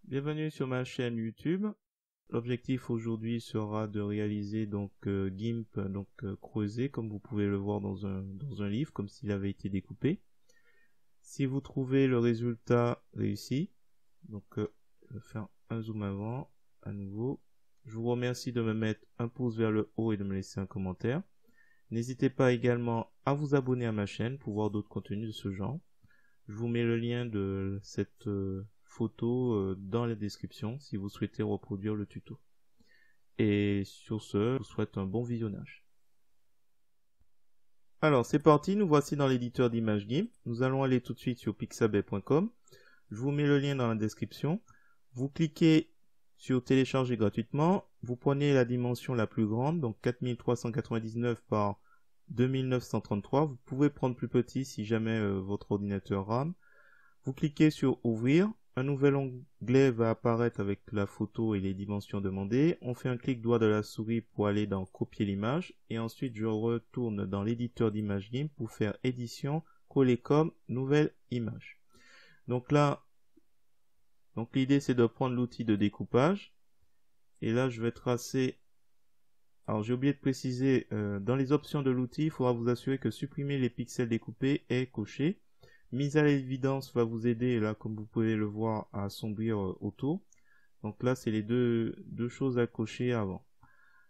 Bienvenue sur ma chaîne YouTube. L'objectif aujourd'hui sera de réaliser GIMP creusé comme vous pouvez le voir dans un livre comme s'il avait été découpé. Si vous trouvez le résultat réussi, je vais faire un zoom avant à nouveau. Je vous remercie de me mettre un pouce vers le haut et de me laisser un commentaire. N'hésitez pas également à vous abonner à ma chaîne pour voir d'autres contenus de ce genre. Je vous mets le lien de cette photo dans la description si vous souhaitez reproduire le tuto. Et sur ce, je vous souhaite un bon visionnage. Alors c'est parti, nous voici dans l'éditeur d'images GIMP. Nous allons aller tout de suite sur pixabay.com. Je vous mets le lien dans la description. Vous cliquez sur télécharger gratuitement. Vous prenez la dimension la plus grande, donc 4399 par 2933. Vous pouvez prendre plus petit si jamais votre ordinateur rame. Vous cliquez sur ouvrir. Un nouvel onglet va apparaître avec la photo et les dimensions demandées. On fait un clic droit de la souris pour aller dans copier l'image. Et ensuite, je retourne dans l'éditeur d'image GIMP pour faire édition, coller comme nouvelle image. Donc là, l'idée c'est de prendre l'outil de découpage. Et là, je vais tracer. Alors, j'ai oublié de préciser, dans les options de l'outil, il faudra vous assurer que supprimer les pixels découpés est coché. Mise à l'évidence va vous aider, là, comme vous pouvez le voir, à assombrir autour. Donc là, c'est les deux choses à cocher avant.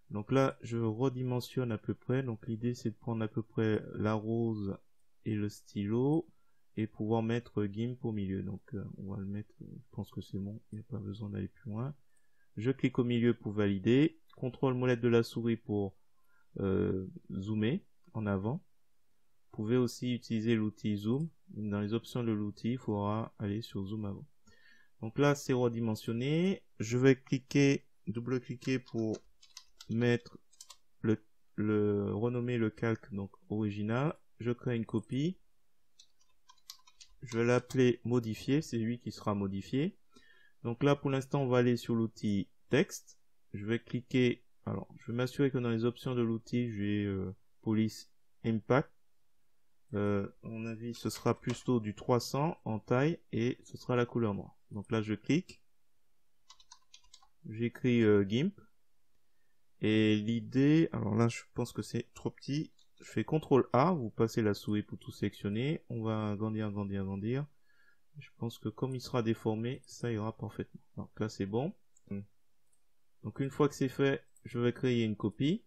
Donc là, je redimensionne à peu près. Donc l'idée, c'est de prendre à peu près la rose et le stylo et pouvoir mettre GIMP au milieu. Donc on va le mettre, je pense que c'est bon, il n'y a pas besoin d'aller plus loin. Je clique au milieu pour valider. Contrôle molette de la souris pour zoomer en avant. Vous pouvez aussi utiliser l'outil zoom. Dans les options de l'outil, il faudra aller sur zoom avant. Donc là, c'est redimensionné. Je vais cliquer, double-cliquer pour mettre renommer le calque donc original. Je crée une copie. Je vais l'appeler modifier. C'est lui qui sera modifié. Donc là, pour l'instant, on va aller sur l'outil texte. Je vais cliquer. Alors, je vais m'assurer que dans les options de l'outil, j'ai police impact. À mon avis, ce sera plutôt du 300 en taille et ce sera la couleur noire. Donc là, je clique. J'écris GIMP. Et l'idée, alors là, je pense que c'est trop petit. Je fais CTRL A, vous passez la souris pour tout sélectionner. On va agrandir, agrandir, agrandir. Je pense que comme il sera déformé, ça ira parfaitement. Donc là, c'est bon. Donc une fois que c'est fait, je vais créer une copie.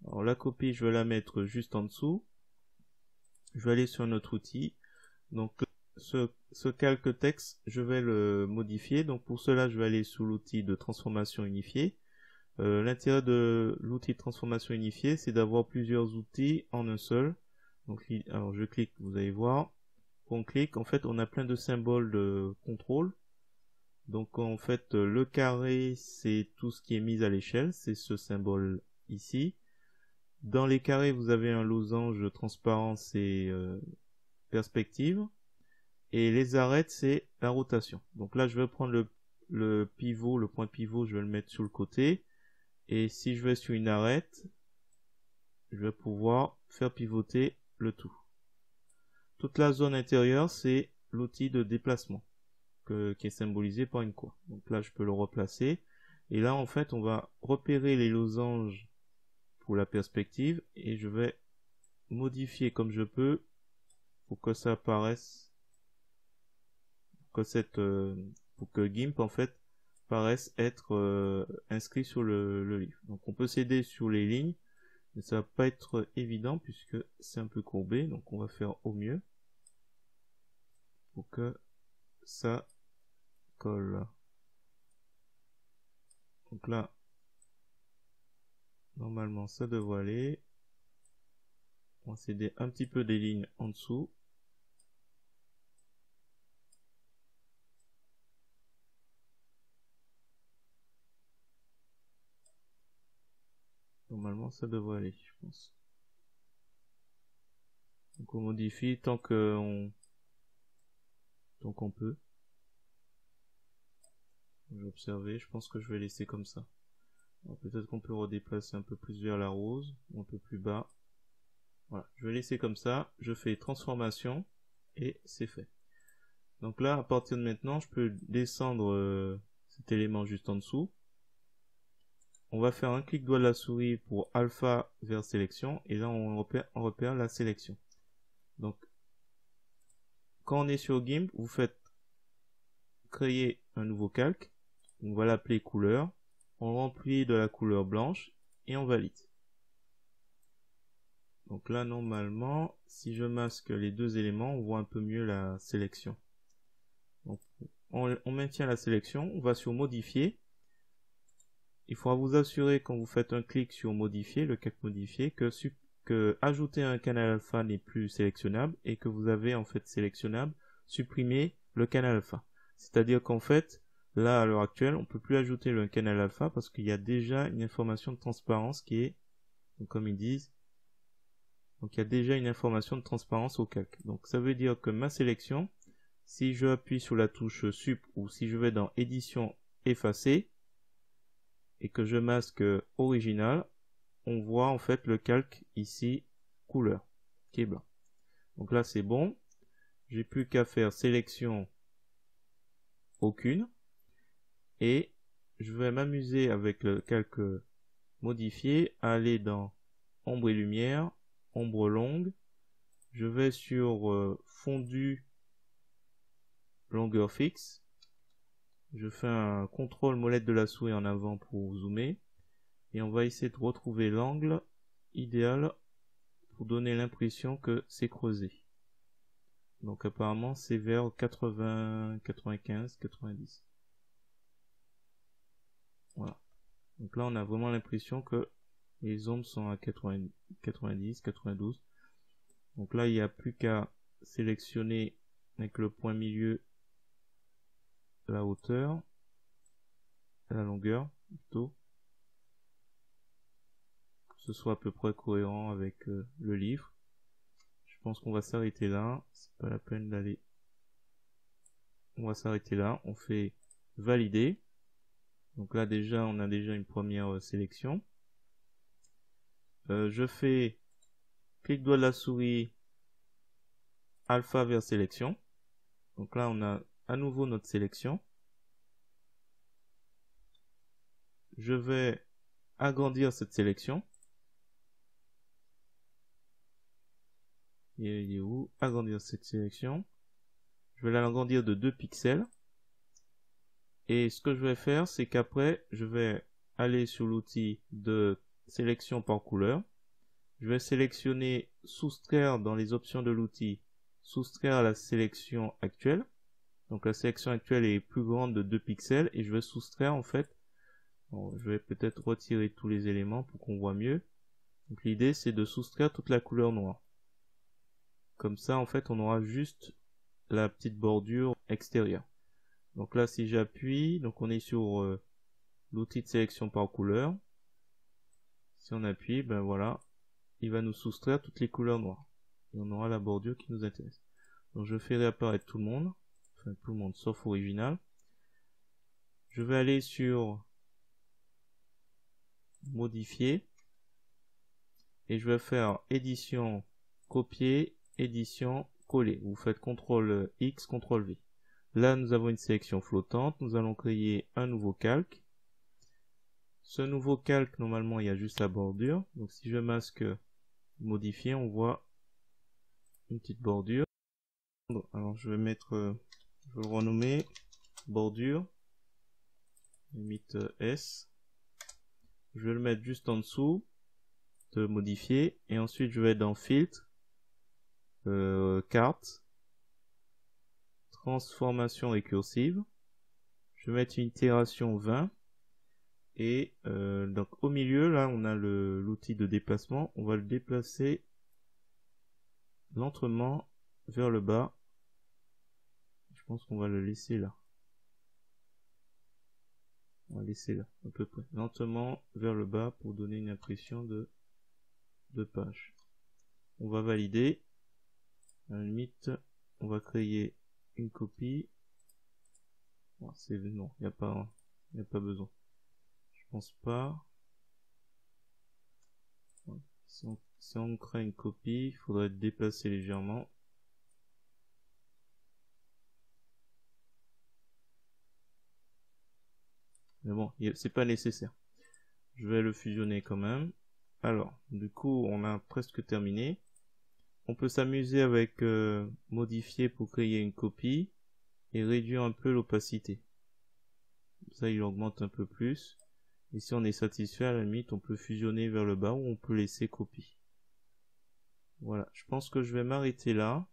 Alors la copie, je vais la mettre juste en dessous. Je vais aller sur un autre outil. Donc ce calque texte, je vais le modifier. Donc pour cela, je vais aller sous l'outil de transformation unifiée. L'intérêt de l'outil de transformation unifiée, c'est d'avoir plusieurs outils en un seul. Donc, alors je clique, vous allez voir. Quand on clique, en fait, on a plein de symboles de contrôle. Donc en fait, le carré, c'est tout ce qui est mis à l'échelle, c'est ce symbole ici. Dans les carrés, vous avez un losange transparence et perspective. Et les arêtes, c'est la rotation. Donc là, je vais prendre le pivot, le point pivot, je vais le mettre sur le côté. Et si je vais sur une arête, je vais pouvoir faire pivoter le tout. Toute la zone intérieure, c'est l'outil de déplacement qui est symbolisé par une croix. Donc là, je peux le replacer. Et là, en fait, on va repérer les losanges pour la perspective. Et je vais modifier comme je peux pour que ça apparaisse, pour que GIMP, en fait, paraisse être inscrit sur le livre. Donc on peut s'aider sur les lignes, mais ça va pas être évident puisque c'est un peu courbé. Donc on va faire au mieux pour que ça colle. Donc là, normalement ça devrait aller. On va s'aider un petit peu des lignes en dessous. Normalement ça devrait aller, je pense. Donc on modifie tant qu'on peut. J'ai observé, je pense que je vais laisser comme ça. Peut-être qu'on peut redéplacer un peu plus vers la rose, ou un peu plus bas. Voilà, je vais laisser comme ça, je fais transformation, et c'est fait. Donc là, à partir de maintenant, je peux descendre cet élément juste en dessous. On va faire un clic droit de la souris pour alpha vers sélection. Et là, on repère la sélection. Donc, quand on est sur GIMP, vous faites créer un nouveau calque. On va l'appeler couleur. On remplit de la couleur blanche et on valide. Donc là, normalement, si je masque les deux éléments, on voit un peu mieux la sélection. Donc, on maintient la sélection, on va sur modifier. Il faudra vous assurer quand vous faites un clic sur modifier, le calque modifié, que ajouter un canal alpha n'est plus sélectionnable et que vous avez en fait sélectionnable supprimer le canal alpha. C'est-à-dire qu'en fait, là à l'heure actuelle, on peut plus ajouter le canal alpha parce qu'il y a déjà une information de transparence qui est, donc comme ils disent, donc il y a déjà une information de transparence au calque. Donc ça veut dire que ma sélection, si je appuie sur la touche sup ou si je vais dans édition effacer et que je masque original, on voit en fait le calque ici couleur qui est blanc. Donc là c'est bon. J'ai plus qu'à faire sélection aucune et je vais m'amuser avec le calque modifié à aller dans ombre et lumière, ombre longue. Je vais sur fondu longueur fixe. Je fais un contrôle molette de la souris en avant pour zoomer. Et on va essayer de retrouver l'angle idéal pour donner l'impression que c'est creusé. Donc apparemment c'est vers 80, 95, 90. Voilà. Donc là on a vraiment l'impression que les ombres sont à 80, 90, 92. Donc là il n'y a plus qu'à sélectionner avec le point milieu la hauteur, la longueur plutôt, que ce soit à peu près cohérent avec le livre. Je pense qu'on va s'arrêter là, c'est pas la peine d'aller. On va s'arrêter là, on fait valider. Donc là déjà on a déjà une première sélection. Je fais clic droit de la souris, alpha vers sélection. Donc là on a à nouveau notre sélection. Je vais agrandir cette sélection. Il est où? Agrandir cette sélection. Je vais l'agrandir de 2 pixels. Et ce que je vais faire, c'est qu'après, je vais aller sur l'outil de sélection par couleur. Je vais sélectionner soustraire dans les options de l'outil, soustraire à la sélection actuelle. Donc la sélection actuelle est plus grande de 2 pixels et je vais soustraire en fait. Bon, je vais peut-être retirer tous les éléments pour qu'on voit mieux. Donc l'idée c'est de soustraire toute la couleur noire. Comme ça en fait on aura juste la petite bordure extérieure. Donc là si j'appuie, donc on est sur l'outil de sélection par couleur. Si on appuie, ben voilà, il va nous soustraire toutes les couleurs noires. Et on aura la bordure qui nous intéresse. Donc je fais réapparaître tout le monde, enfin tout le monde sauf original. Je vais aller sur modifier et je vais faire édition copier, édition coller. Vous faites CTRL X, CTRL V. Là nous avons une sélection flottante, nous allons créer un nouveau calque. Ce nouveau calque, normalement il y a juste la bordure. Donc si je masque modifier, on voit une petite bordure. Alors je vais mettre, je vais le renommer bordure, limite S. Je vais le mettre juste en dessous de modifier et ensuite je vais dans filtre, carte, transformation récursive. Je vais mettre une itération 20 et donc au milieu là on a l'outil de déplacement. On va le déplacer lentement vers le bas. Je pense qu'on va le laisser là. On va laisser là à peu près lentement vers le bas pour donner une impression de page. On va valider. À la limite, on va créer une copie. Bon, non, il n'y a pas besoin. Je pense pas. Si on crée une copie, il faudrait déplacer légèrement. Mais bon, c'est pas nécessaire. Je vais le fusionner quand même. Alors, du coup, on a presque terminé. On peut s'amuser avec modifier pour créer une copie et réduire un peu l'opacité. Ça, il augmente un peu plus. Et si on est satisfait, à la limite, on peut fusionner vers le bas ou on peut laisser copie. Voilà, je pense que je vais m'arrêter là.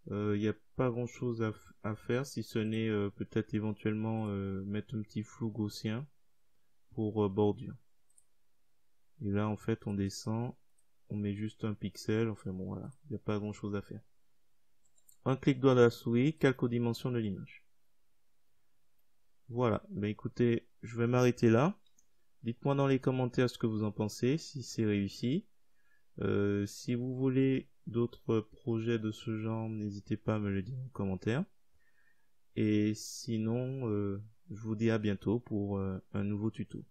Il n'y a pas grand chose à faire, si ce n'est peut-être éventuellement mettre un petit flou gaussien pour bordure. Et là, en fait, on descend, on met juste un pixel, enfin bon, voilà, il n'y a pas grand chose à faire. Un clic droit de la souris, calque aux dimensions de l'image. Voilà, ben écoutez, je vais m'arrêter là. Dites-moi dans les commentaires ce que vous en pensez, si c'est réussi. Si vous voulez d'autres projets de ce genre, n'hésitez pas à me le dire en commentaire. Et sinon, je vous dis à bientôt pour un nouveau tuto.